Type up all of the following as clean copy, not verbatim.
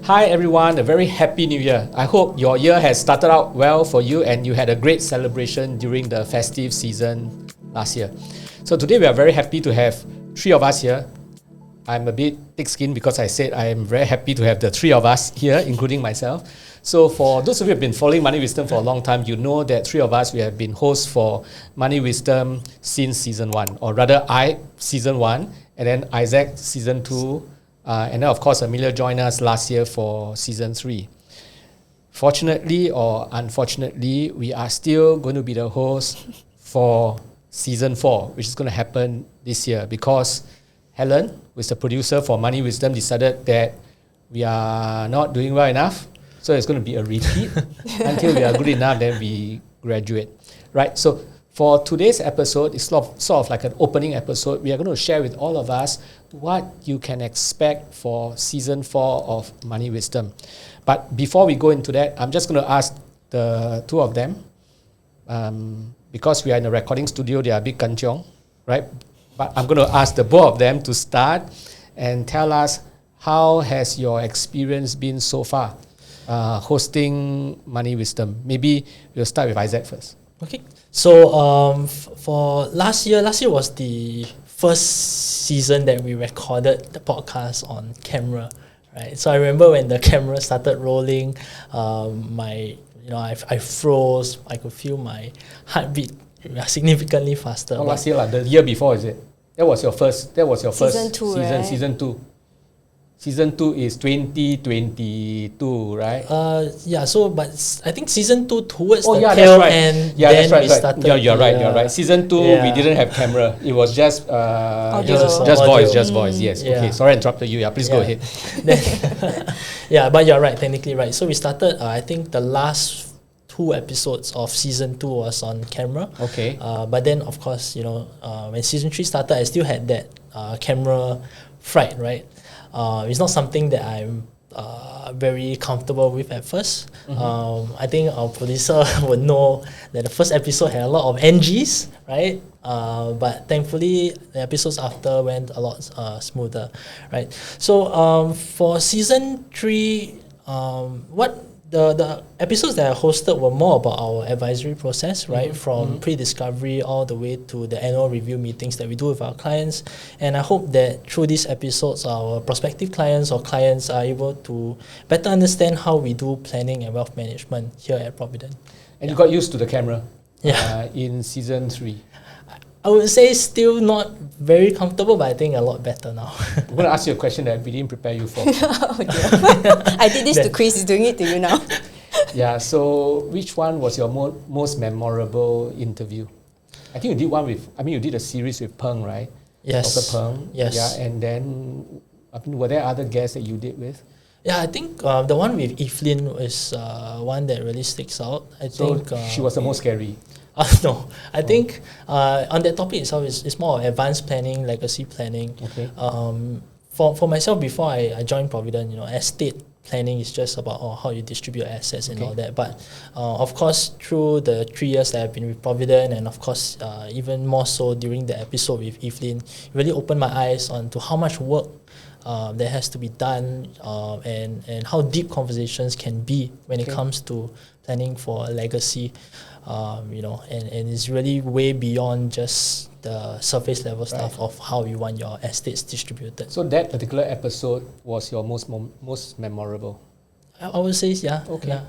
Hi everyone, a very happy new year. I hope your year has started out well for you and you had a great celebration during the festive season last year. So today we are very happy to have three of us here. I'm a bit thick-skinned because I said I am very happy to have the three of us here, including myself. So for those of you who have been following Money Wisdom for a long time, you know that three of us, we have been hosts for Money Wisdom since season 1, or rather I, season 1, and then Isaac, season 2, and then of course Amelia joined us last year for season 3. Fortunately or unfortunately, we are still going to be the host for season 4, which is going to happen this year because Helen, who is the producer for Money Wisdom, decided that we are not doing well enough. So it's going to be a repeat until we are good enough, then we graduate. Right? So for today's episode, it's sort of like an opening episode. We are going to share with all of us what you can expect for season 4 of Money Wisdom. But before we go into that, I'm just going to ask the two of them, because we are in a recording studio, they are a bit kanchiong, right? But I'm going to ask the both of them to start and tell us how has your experience been so far hosting Money Wisdom. Maybe we'll start with Isaac first. Okay. So for last year was the first season that we recorded the podcast on camera, right? So I remember when the camera started rolling, I froze. I could feel my heartbeat significantly faster. Last year, the year before, is it? That was your first season 2, season, right? Season 2. Season 2 is 2022, right? So but I think season 2 towards the that's tail right. end, Yeah, then that's right. we started. Yeah, you're right. Season 2, we didn't have camera. It was just Audio. voice. Yes. Yeah. Okay. Sorry, I interrupted you. Yeah, please go ahead. Yeah, but you're right. Technically right. So we started. I think the last 2 episodes of season 2 was on camera. Okay. But then of course, when season 3 started, I still had that camera fright, right? It's not something that I'm very comfortable with at first. I think our producer would know that the first episode had a lot of NGs, right? But thankfully, the episodes after went a lot smoother, right? So for season 3, the episodes that I hosted were more about our advisory process, right? From pre-discovery all the way to the annual review meetings that we do with our clients. And I hope that through these episodes, our prospective clients or clients are able to better understand how we do planning and wealth management here at Providend. And you got used to the camera in season 3. I would say still not very comfortable, but I think a lot better now. I'm going to ask you a question that we didn't prepare you for. I did this to Chris, he's doing it to you now. Yeah, so which one was your most memorable interview? I think you did you did a series with Peng, right? Yes. Dr. Peng. Yes. Yeah, and then, were there other guests that you did with? Yeah, I think the one with Evelyn is one that really sticks out. I think she was the most scary. No, I think on that topic itself, it's more of advanced planning, legacy planning. Okay. For myself, before I joined Providend, estate planning is just about how you distribute assets and all that. But of course, through the 3 years that I've been with Providend, and of course, even more so during the episode with Evelyn, it really opened my eyes onto how much work that has to be done, and how deep conversations can be when it comes to planning for a legacy. And it's really way beyond just the surface level stuff of how you want your estates distributed. So that particular episode was your most memorable? I would say, yeah. Okay. Yeah.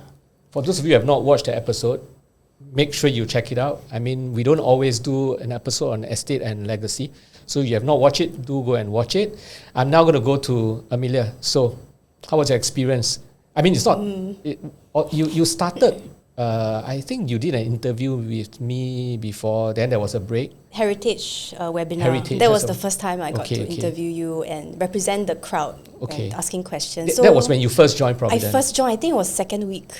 For those of you who have not watched the episode, make sure you check it out. I mean, we don't always do an episode on estate and legacy. So if you have not watched it, do go and watch it. I'm now going to go to Amelia. So how was your experience? I mean, it's not... You started... I think you did an interview with me before, then there was a break. Heritage webinar. That was the first time I got to interview you and represent the crowd and asking questions. So that was when you first joined Providend? I first joined, I think it was second week.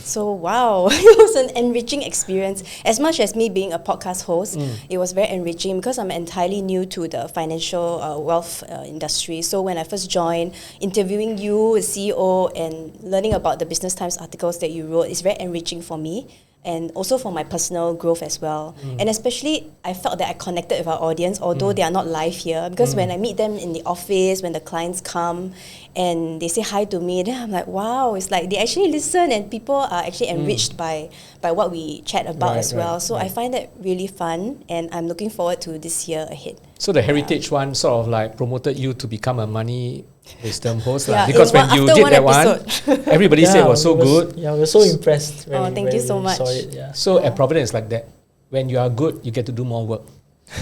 So wow, it was an enriching experience. As much as me being a podcast host, it was very enriching because I'm entirely new to the financial wealth industry. So when I first joined, interviewing you, the CEO, and learning about the Business Times articles that you wrote is very enriching for me. and also for my personal growth as well. And especially, I felt that I connected with our audience, although they are not live here. Because when I meet them in the office, when the clients come and they say hi to me, then I'm like, wow, it's like they actually listen and people are actually enriched by what we chat about as well. So I find that really fun, and I'm looking forward to this year ahead. So the heritage one sort of like promoted you to become a money wisdom host, Yeah, because when you did that one, everybody said it was so good. Yeah, we were so impressed. Thank you so much. Saw it, yeah. So at Providend, it's like that. When you are good, you get to do more work.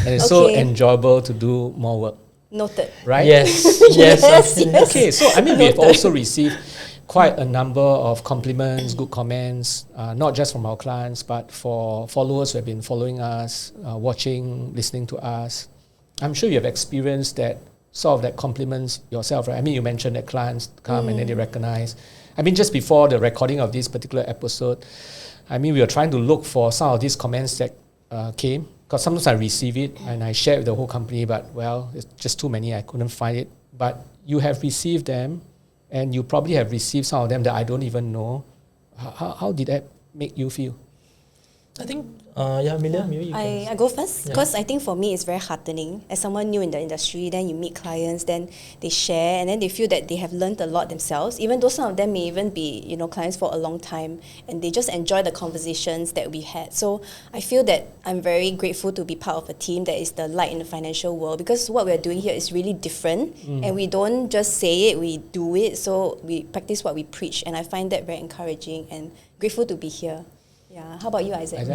And it's so enjoyable to do more work. Noted. Right? Yes, Yes, yes. Okay, so I mean, we have also received quite a number of compliments, good comments, not just from our clients, but for followers who have been following us, watching, listening to us. I'm sure you have experienced that sort of that compliments yourself, right? I mean, you mentioned that clients come and then they recognize. I mean, just before the recording of this particular episode, I mean, we were trying to look for some of these comments that came, because sometimes I receive it and I share it with the whole company, but well, it's just too many, I couldn't find it. But you have received them, and you probably have received some of them that I don't even know. How did that make you feel? I think, Amelia, maybe you can. I go first because I think for me it's very heartening. As someone new in the industry, then you meet clients, then they share, and then they feel that they have learned a lot themselves, even though some of them may even be, clients for a long time, and they just enjoy the conversations that we had. So I feel that I'm very grateful to be part of a team that is the light in the financial world, because what we're doing here is really different, and we don't just say it, we do it. So we practice what we preach, and I find that very encouraging and grateful to be here. Yeah. How about you, Isaac?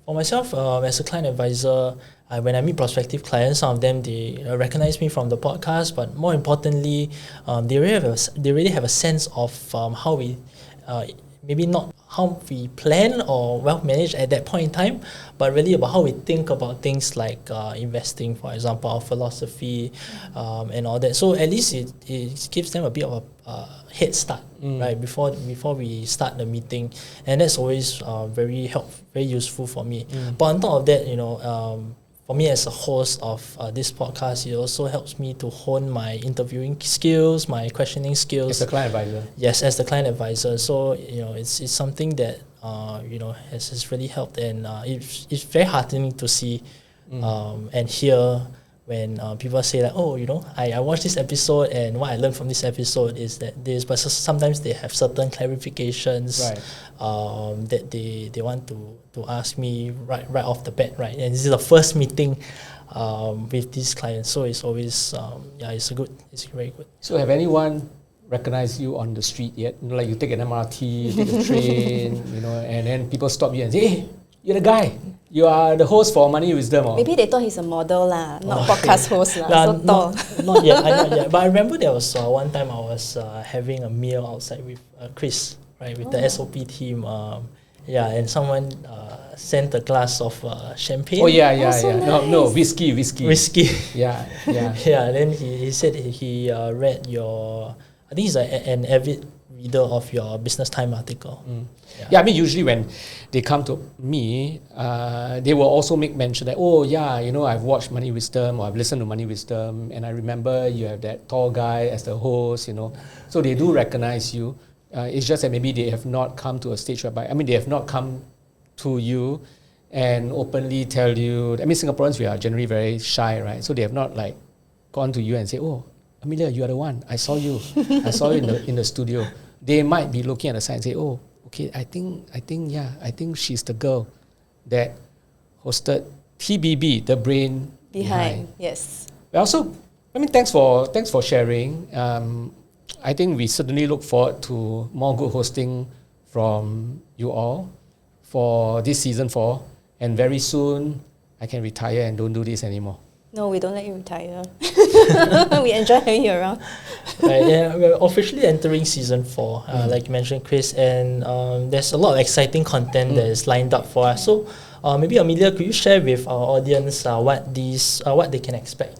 For myself, as a client advisor, when I meet prospective clients, some of them, they recognize me from the podcast, but more importantly, they really have a sense of how we, maybe not how we plan or wealth manage at that point in time, but really about how we think about things like investing, for example, our philosophy, and all that. So at least it gives them a bit of a head start, right, before we start the meeting, and that's always very useful for me. But on top of that, for me as a host of this podcast, it also helps me to hone my interviewing skills, my questioning skills. As a client advisor. Yes, as the client advisor. So it's something that has really helped, and it's very heartening to see and hear when people say like, I watched this episode, and what I learned from this episode is that this, but sometimes they have certain clarifications, that they want to ask me right off the bat, right? And this is the first meeting with these clients, so it's always it's very good. So have anyone recognized you on the street yet? Like you take an MRT, you take a train, and then people stop you and say, hey, you're the guy. You are the host for Money Wisdom. Or? Maybe they thought he's a model lah, not podcast host lah. So tall. Not yet. But I remember there was one time I was having a meal outside with Chris, right, with the SOP team. And someone sent a glass of champagne. Oh yeah. So Nice. No, whiskey. Yeah. Yeah. Then he said he read your. I think he's an avid reader of your Business Time article. Yeah, I mean, usually when they come to me, they will also make mention that, I've watched Money Wisdom, or I've listened to Money Wisdom, and I remember you have that tall guy as the host, So they do recognize you. It's just that maybe they have not come to a stage whereby, they have not come to you and openly tell you. I mean, Singaporeans, we are generally very shy, right? So they have not like gone to you and say, oh, Amelia, you are the one. I saw you. I saw you in the studio. They might be looking at the side and say, oh, okay, I think she's the girl that hosted TBB, the brain behind. Yes. Well, also, thanks for sharing. I think we certainly look forward to more good hosting from you all for this season 4, and very soon I can retire and don't do this anymore. No, we don't let you retire. We enjoy having you around. Right, yeah, we're officially entering season 4, like you mentioned, Chris, and there's a lot of exciting content that is lined up for us. So maybe Amelia, could you share with our audience what they can expect?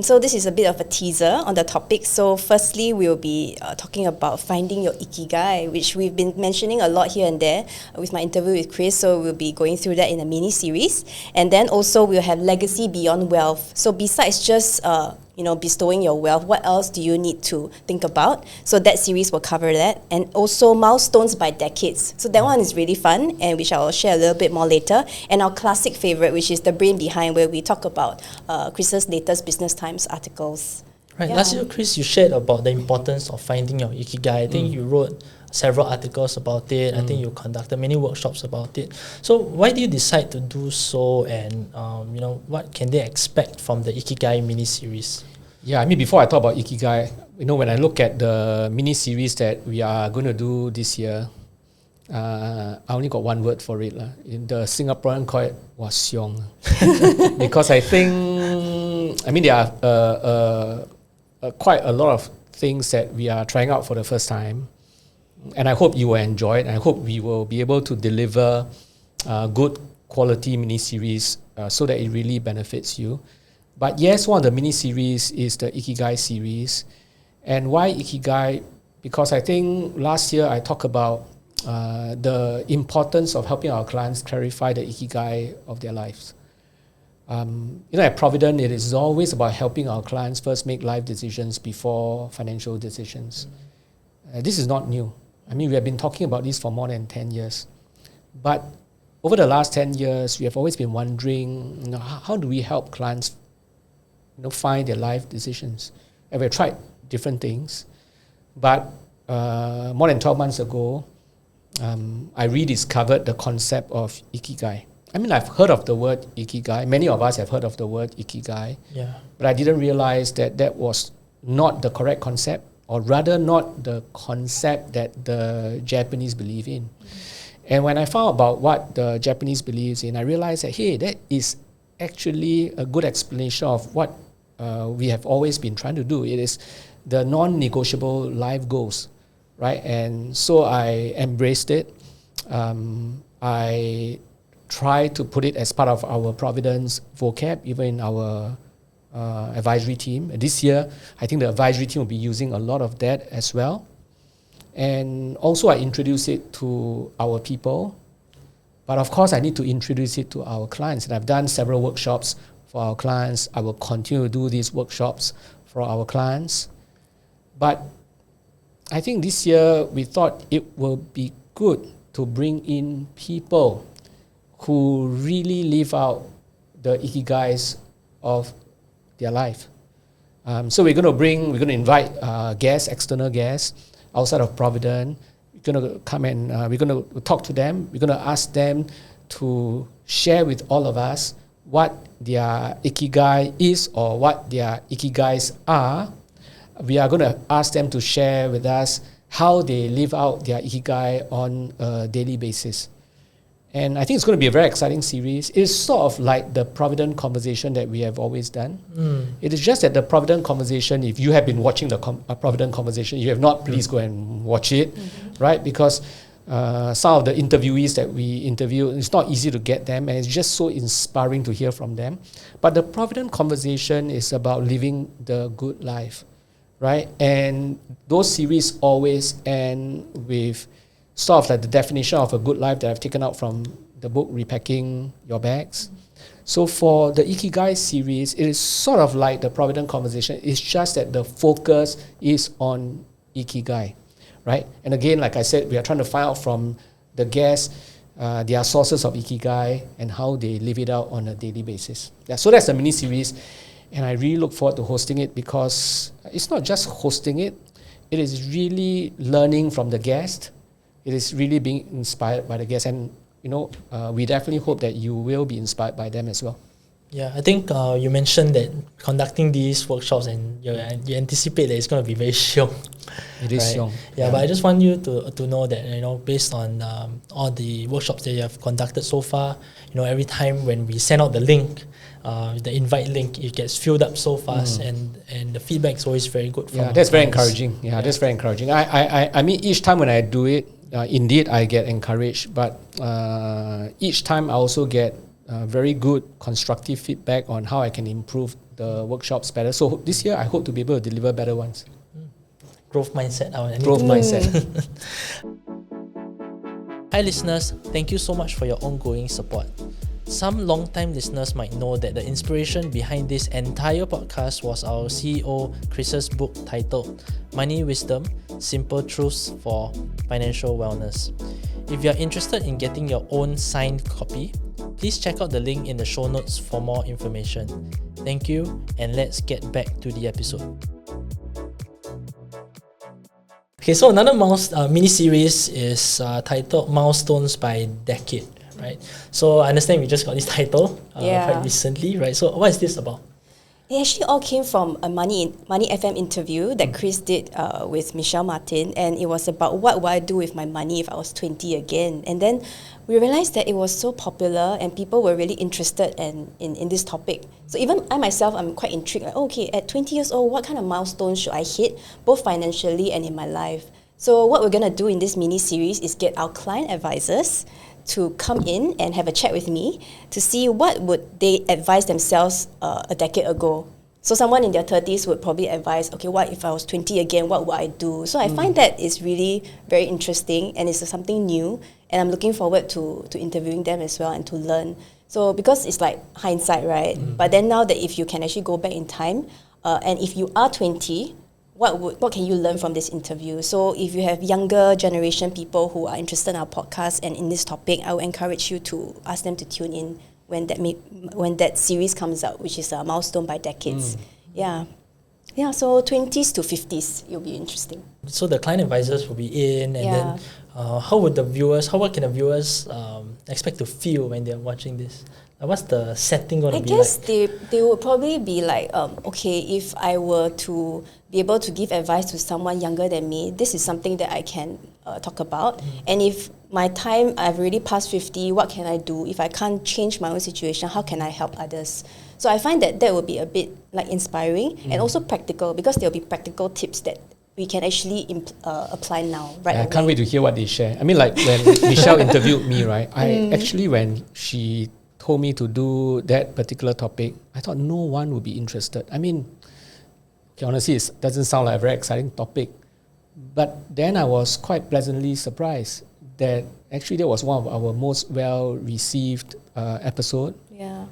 So this is a bit of a teaser on the topic. So firstly, we'll be talking about finding your Ikigai, which we've been mentioning a lot here and there with my interview with Chris. So we'll be going through that in a mini series. And then also we'll have legacy beyond wealth. So besides just bestowing your wealth, what else do you need to think about? So that series will cover that. And also Milestones by Decades. So that one is really fun, and which I will share a little bit more later. And our classic favorite, which is The Brain Behind, where we talk about Chris's latest Business Times articles. Right. Last year, Chris, you shared about the importance of finding your Ikigai. I think you wrote several articles about it. I think you conducted many workshops about it. So why did you decide to do so, and what can they expect from the Ikigai mini-series? Yeah, I mean, before I talk about Ikigai, when I look at the mini-series that we are going to do this year, I only got one word for it. In the Singaporean call it was siong. Because I think, there are quite a lot of things that we are trying out for the first time. And I hope you will enjoy it. I hope we will be able to deliver good quality mini-series so that it really benefits you. But yes, one of the mini-series is the Ikigai series. And why Ikigai? Because I think last year I talked about the importance of helping our clients clarify the Ikigai of their lives. At Providend, it is always about helping our clients first make life decisions before financial decisions. This is not new. We have been talking about this for more than 10 years. But over the last 10 years, we have always been wondering, how do we help clients find their life decisions? And we've tried different things. But more than 12 months ago, I rediscovered the concept of Ikigai. I've heard of the word Ikigai. Many of us have heard of the word Ikigai. Yeah. But I didn't realize that was not the correct concept, or rather not the concept that the Japanese believe in. And when I found about what the Japanese believes in, I realized that, hey, that is actually a good explanation of what we have always been trying to do. It is the non-negotiable life goals, right? And so I embraced it. I try to put it as part of our Providence vocab, even in our advisory team. This year, I think the advisory team will be using a lot of that as well. And also I introduce it to our people. But of course, I need to introduce it to our clients. And I've done several workshops for our clients. I will continue to do these workshops for our clients. But I think this year, we thought it will be good to bring in people who really live out the Ikigais of their life. So we're going to invite external guests outside of Providend. We're going to come and we're going to talk to them. We're going to ask them to share with all of us what their Ikigai is or what their Ikigais are. We are going to ask them to share with us how they live out their Ikigai on a daily basis. And I think it's going to be a very exciting series. It's sort of like the Providend conversation that we have always done. It is just that the Providend conversation, if you have been watching the Providend conversation, you have not, please go and watch it, right? Because some of the interviewees that we interview, it's not easy to get them, and it's just so inspiring to hear from them. But the Providend conversation is about living the good life, right? And those series always end with sort of like the definition of a good life that I've taken out from the book Repacking Your Bags. So for the Ikigai series, it is sort of like the Providend conversation. It's just that the focus is on Ikigai, right? And again, like I said, we are trying to find out from the guests their sources of Ikigai and how they live it out on a daily basis. Yeah, so that's the mini-series. And I really look forward to hosting it because it's not just hosting it. It is really learning from the guest. It is really being inspired by the guests, and we definitely hope that you will be inspired by them as well. Yeah, I think you mentioned that conducting these workshops and you anticipate that it's going to be very xiong. It is xiong. Yeah, but I just want you to know that based on all the workshops that you have conducted so far, every time when we send out the link, the invite link, it gets filled up so fast, and the feedback is always very good. Yeah, that's very encouraging. Yeah, that's very encouraging. I mean, each time when I do it, indeed I get encouraged, but each time I also get very good constructive feedback on how I can improve the workshops better. So this year I hope to be able to deliver better ones. Growth mindset. Growth mindset. Hi listeners, thank you so much for your ongoing support. Some long-time listeners might know that the inspiration behind this entire podcast was our CEO Chris's book titled Money Wisdom: Simple Truths for Financial Wellness. If you're interested in getting your own signed copy, please check out the link in the show notes for more information. Thank you, and let's get back to the episode. Okay, so another mini-series is titled Milestones by Decade, right? So I understand we just got this title quite recently, right? So what is this about? It actually all came from a Money FM interview that Chris did with Michelle Martin, and it was about what would I do with my money if I was 20 again. And then we realized that it was so popular and people were really interested in this topic. So even I myself, I'm quite intrigued, like, okay, at 20 years old, what kind of milestones should I hit, both financially and in my life? So what we're going to do in this mini-series is get our client advisors to come in and have a chat with me to see what would they advise themselves a decade ago. So someone in their 30s would probably advise, okay, what if I was 20 again, what would I do? So I find that is really very interesting and it's something new, and I'm looking forward to interviewing them as well and to learn. So because it's like hindsight, right? But then now that if you can actually go back in time, and if you are 20, what can you learn from this interview? So if you have younger generation people who are interested in our podcast and in this topic, I would encourage you to ask them to tune in when that series comes out, which is a Milestone by Decades. Yeah, so 20s to 50s, it'll be interesting. So the client advisors will be in, and then what can the viewers expect to feel when they're watching this? What's the setting going to be like? I guess they would probably be like, okay, if I were to be able to give advice to someone younger than me, this is something that I can talk about. And if my time, I've already passed 50, what can I do? If I can't change my own situation, how can I help others? So I find that would be a bit like inspiring and also practical, because there'll be practical tips that we can actually apply now, right? I can't wait to hear what they share. I mean, like when Michelle interviewed me, right? I actually, when she told me to do that particular topic, I thought no one would be interested. I mean, okay, honestly, it doesn't sound like a very exciting topic. But then I was quite pleasantly surprised that actually that was one of our most well-received episode. Yeah.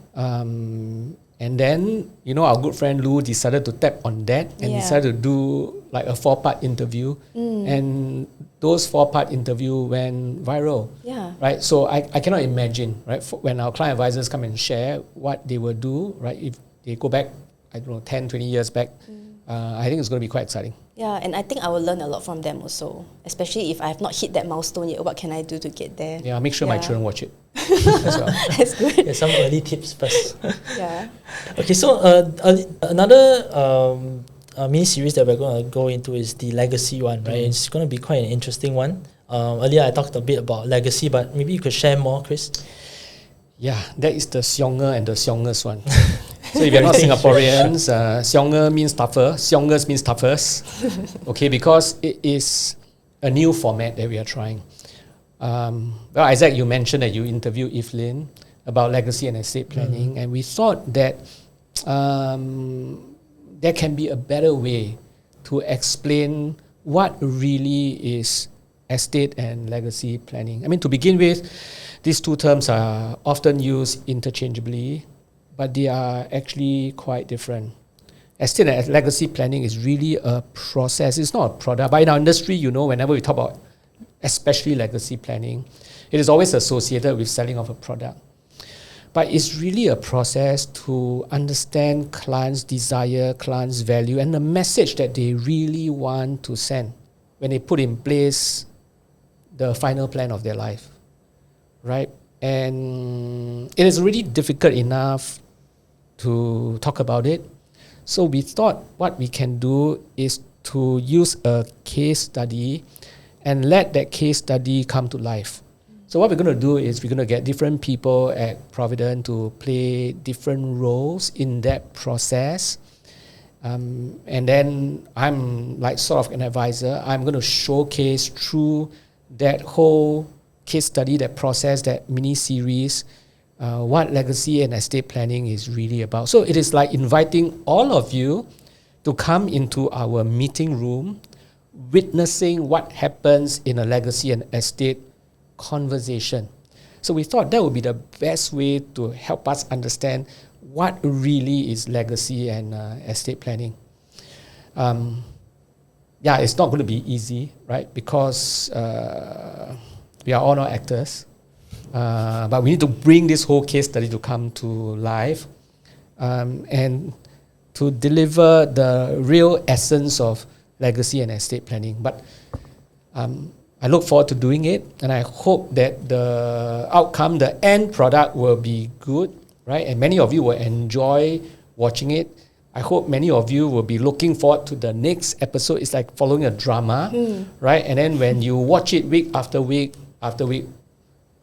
And then, our good friend Lou decided to tap on that and decided to do like a 4-part interview. And those 4-part interview went viral. Yeah. Right? So I cannot imagine, right, when our client advisors come and share what they will do, right, if they go back, 10, 20 years back, I think it's going to be quite exciting. Yeah, and I think I will learn a lot from them also, especially if I have not hit that milestone yet. What can I do to get there? Yeah, make sure my children watch it as well. That's good. Yeah, some early tips first. Yeah. Okay, so another mini-series that we're going to go into is the legacy one, right? It's going to be quite an interesting one. Earlier I talked a bit about legacy, but maybe you could share more, Chris. Yeah, that is the xiong'er and the xiong'ers one. So if you're not Singaporeans, xiong'er means tougher, xiong'ers means toughest. Okay, because it is a new format that we are trying. Well, Isaac, you mentioned that you interviewed Evelyn about legacy and estate planning, and we thought that there can be a better way to explain what really is estate and legacy planning. I mean, to begin with, these two terms are often used interchangeably, but they are actually quite different. Estate and legacy planning is really a process. It's not a product. But in our industry, whenever we talk about especially legacy planning, it is always associated with selling of a product. But it's really a process to understand clients' desire, clients' value, and the message that they really want to send when they put in place the final plan of their life, right? And it is really difficult enough to talk about it. So we thought what we can do is to use a case study and let that case study come to life. So what we're going to do is we're going to get different people at Providend to play different roles in that process. And then I'm like sort of an advisor. I'm going to showcase through that whole case study, that process, that mini-series, what legacy and estate planning is really about. So it is like inviting all of you to come into our meeting room, witnessing what happens in a legacy and estate conversation. So we thought that would be the best way to help us understand what really is legacy and estate planning. It's not going to be easy, right? Because we are all not actors. But we need to bring this whole case study to come to life and to deliver the real essence of legacy and estate planning. But I look forward to doing it, and I hope that the outcome, the end product will be good, right? And many of you will enjoy watching it. I hope many of you will be looking forward to the next episode. It's like following a drama, right? And then when you watch it week after week after week,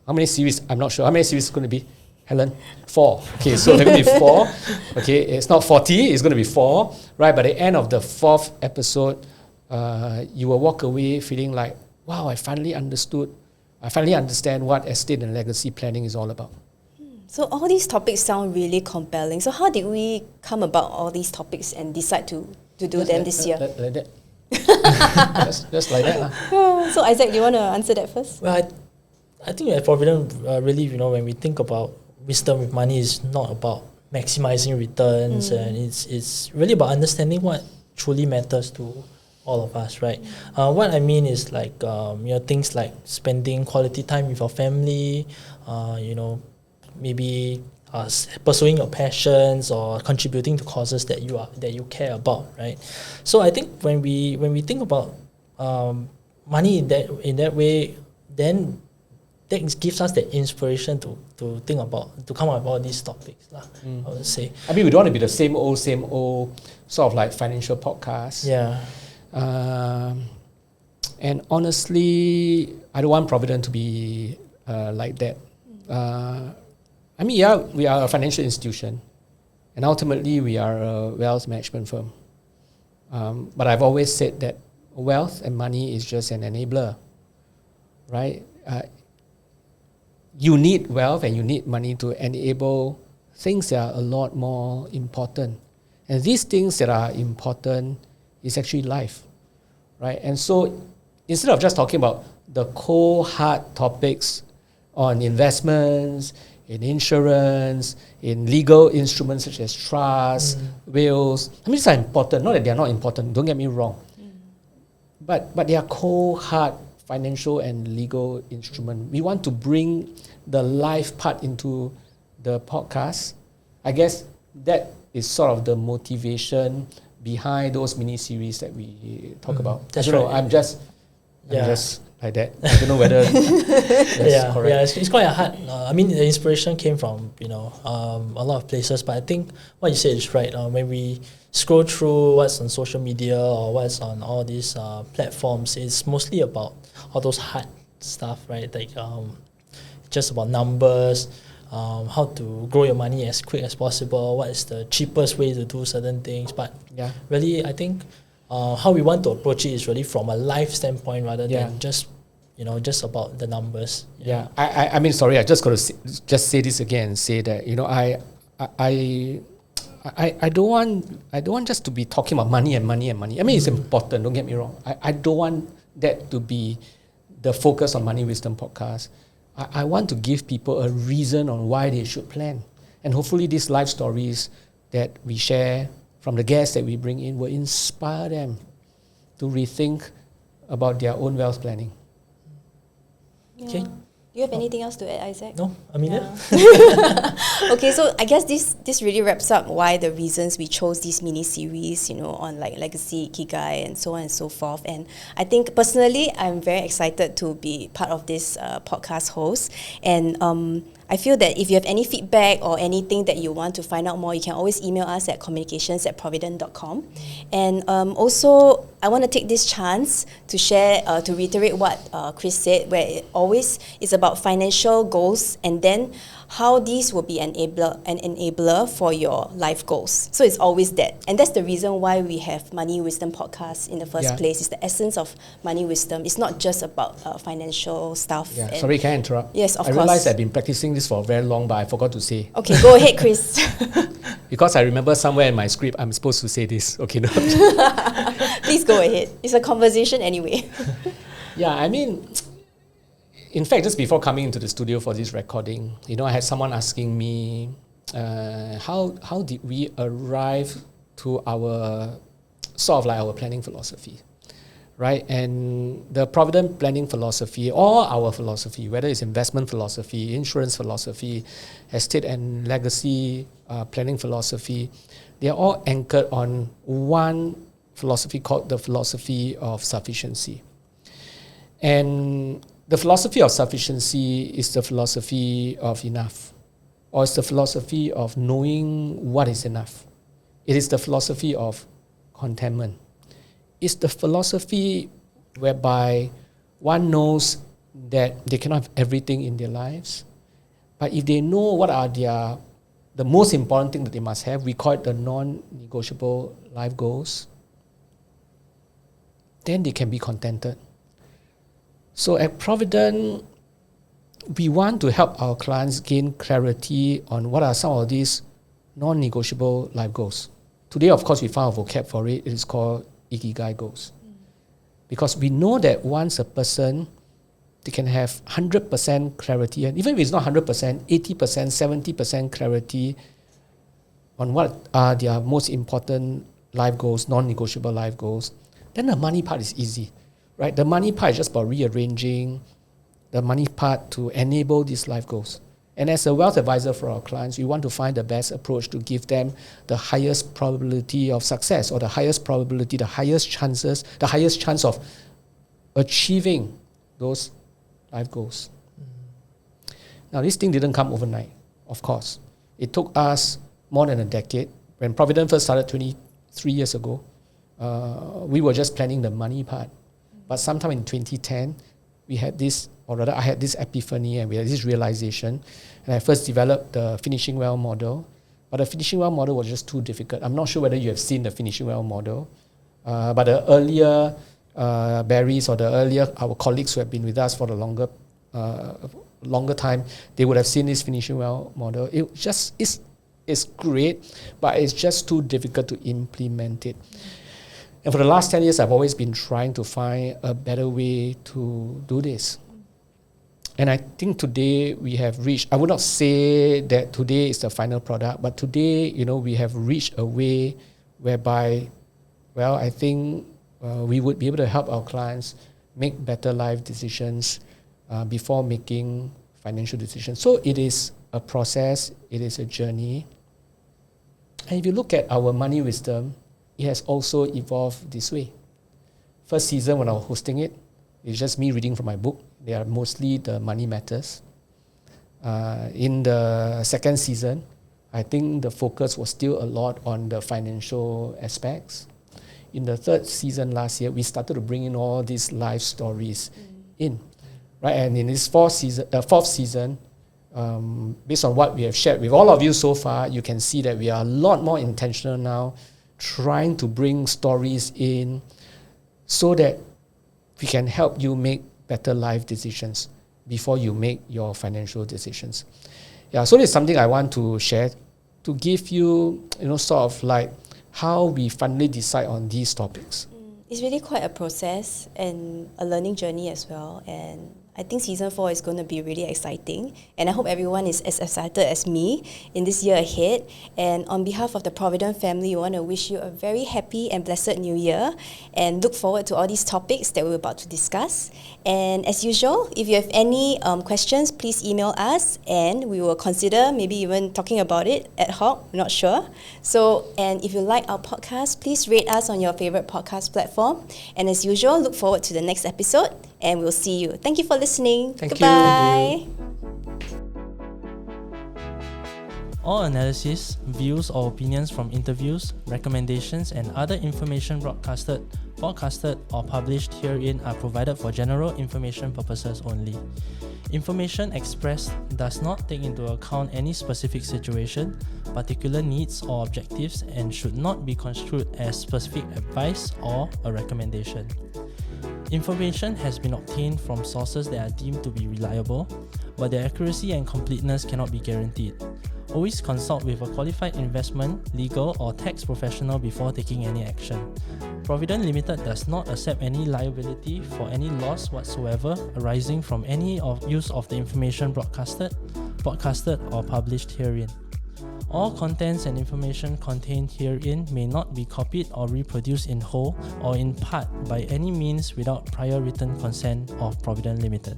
how many series? I'm not sure. How many series is going to be, Helen? 4. Okay, so there will be 4. Okay, it's not 40, it's going to be 4. Right, by the end of the 4th episode, you will walk away feeling like, wow, I finally understand what estate and legacy planning is all about. So all these topics sound really compelling. So how did we come about all these topics and decide to do them this year? Like that. just like that. So Isaac, do you want to answer that first? Well, I think at Providend, really, when we think about wisdom with money, it's not about maximizing returns, and it's really about understanding what truly matters to all of us, right? What I mean is like things like spending quality time with your family, maybe pursuing your passions or contributing to causes that you care about, right? So I think when we think about money in that way, then that gives us the inspiration to come up with all these topics, I would say. I mean, we don't want to be the same old sort of like financial podcast. Yeah. And honestly, I don't want Providend to be like that. We are a financial institution, and ultimately we are a wealth management firm. But I've always said that wealth and money is just an enabler, right? You need wealth and you need money to enable things that are a lot more important. And these things that are important is actually life, right? And so instead of just talking about the cold, hard topics on investments, in insurance, in legal instruments such as trusts, wills, these are important. Not that they are not important, don't get me wrong. But they are cold, hard financial and legal instrument. We want to bring the life part into the podcast. I guess that is sort of the motivation behind those mini-series that we talk about. That's I don't know, right. I'm just like that. I don't know whether that's correct. Yeah, it's quite hard. The inspiration came from a lot of places, but I think what you said is right. When we scroll through what's on social media or what's on all these platforms, it's mostly about all those hard stuff, right? Like just about numbers, how to grow your money as quick as possible, what is the cheapest way to do certain things. But really, I think how we want to approach it is really from a life standpoint rather than just about the numbers. Yeah, I mean, sorry, I just got to just say this again and say that I don't want just to be talking about money and money and money. I mean, it's important. Don't get me wrong. I don't want that to be the focus on Money Wisdom podcast. I want to give people a reason on why they should plan, and hopefully these life stories that we share from the guests that we bring in will inspire them to rethink about their own wealth planning. Okay. Do you have anything else to add, Isaac? No, Amelia? Okay, so I guess this really wraps up why the reasons we chose these mini-series, on like legacy, ikigai, and so on and so forth. And I think personally, I'm very excited to be part of this podcast host. And I feel that if you have any feedback or anything that you want to find out more, you can always email us at communications@providend.com. And also, I want to take this chance to share, to reiterate what Chris said, where it always is about financial goals and then how these will be an enabler for your life goals. So it's always that. And that's the reason why we have Money Wisdom podcast in the first place. It's the essence of Money Wisdom. It's not just about financial stuff. Yeah. Sorry, can I interrupt? Yes, of course. I realized I've been practicing this for very long, but I forgot to say. Okay, go ahead, Chris. Because I remember somewhere in my script, I'm supposed to say this. Okay, no. Please go ahead. It's a conversation anyway. Yeah, I mean, in fact, just before coming into the studio for this recording, I had someone asking me, how did we arrive to our sort of like our planning philosophy, right? And the Providend planning philosophy, or our philosophy, whether it's investment philosophy, insurance philosophy, estate and legacy planning philosophy, they are all anchored on one philosophy called the philosophy of sufficiency. And the philosophy of sufficiency is the philosophy of enough, or it's the philosophy of knowing what is enough. It is the philosophy of contentment. It's the philosophy whereby one knows that they cannot have everything in their lives, but if they know what are the most important thing that they must have, we call it the non-negotiable life goals, then they can be contented. So at Providend, we want to help our clients gain clarity on what are some of these non-negotiable life goals. Today, of course, we found a vocab for it. It is called Ikigai goals. Because we know that once a person, they can have 100% clarity, and even if it's not 100%, 80%, 70% clarity on what are their most important life goals, non-negotiable life goals, then the money part is easy, right? The money part is just about rearranging the money part to enable these life goals. And as a wealth advisor for our clients, we want to find the best approach to give them the highest probability of success, or the highest probability, the highest chances, the highest chance of achieving those life goals. Now, this thing didn't come overnight, of course. It took us more than a decade. When Providend first started 23 years ago, we were just planning the money part. But sometime in 2010, we had this, or rather I had this epiphany, and we had this realization, and I first developed the Finishing Well model. But the Finishing Well model was just too difficult. I'm not sure whether you have seen the Finishing Well model, but the earlier Barrys, or the earlier our colleagues who have been with us for the longer time, they would have seen this Finishing Well model. It just is great, but it's just too difficult to implement it. And for the last 10 years, I've always been trying to find a better way to do this. And I think today we have reached, I would not say that today is the final product, but today, we have reached a way whereby, I think we would be able to help our clients make better life decisions before making financial decisions. So it is a process, it is a journey. And if you look at our money wisdom, it has also evolved this way. First season when I was hosting it, it's just me reading from my book. They are mostly the money matters. In the second season, I think the focus was still a lot on the financial aspects. In the third season last year, we started to bring in all these life stories in, right? And in this fourth season, based on what we have shared with all of you so far, you can see that we are a lot more intentional now, trying to bring stories in so that we can help you make better life decisions before you make your financial decisions. Yeah, so it's something I want to share to give you, sort of like how we finally decide on these topics. It's really quite a process and a learning journey as well. And I think season 4 is going to be really exciting, and I hope everyone is as excited as me in this year ahead. And on behalf of the Providend family, we want to wish you a very happy and blessed new year, and look forward to all these topics that we're about to discuss. And as usual, if you have any questions, please email us, and we will consider maybe even talking about it ad hoc, not sure. So, and if you like our podcast, please rate us on your favorite podcast platform. And as usual, look forward to the next episode, and we'll see you. Thank you for listening. Thank Goodbye. you. All analysis, views or opinions from interviews, recommendations and other information broadcasted or published herein are provided for general information purposes only. Information expressed does not take into account any specific situation, particular needs or objectives, and should not be construed as specific advice or a recommendation. Information has been obtained from sources that are deemed to be reliable, but their accuracy and completeness cannot be guaranteed. Always consult with a qualified investment, legal, or tax professional before taking any action. Providend Limited does not accept any liability for any loss whatsoever arising from any use of the information broadcasted, or published herein. All contents and information contained herein may not be copied or reproduced in whole or in part by any means without prior written consent of Providend Limited.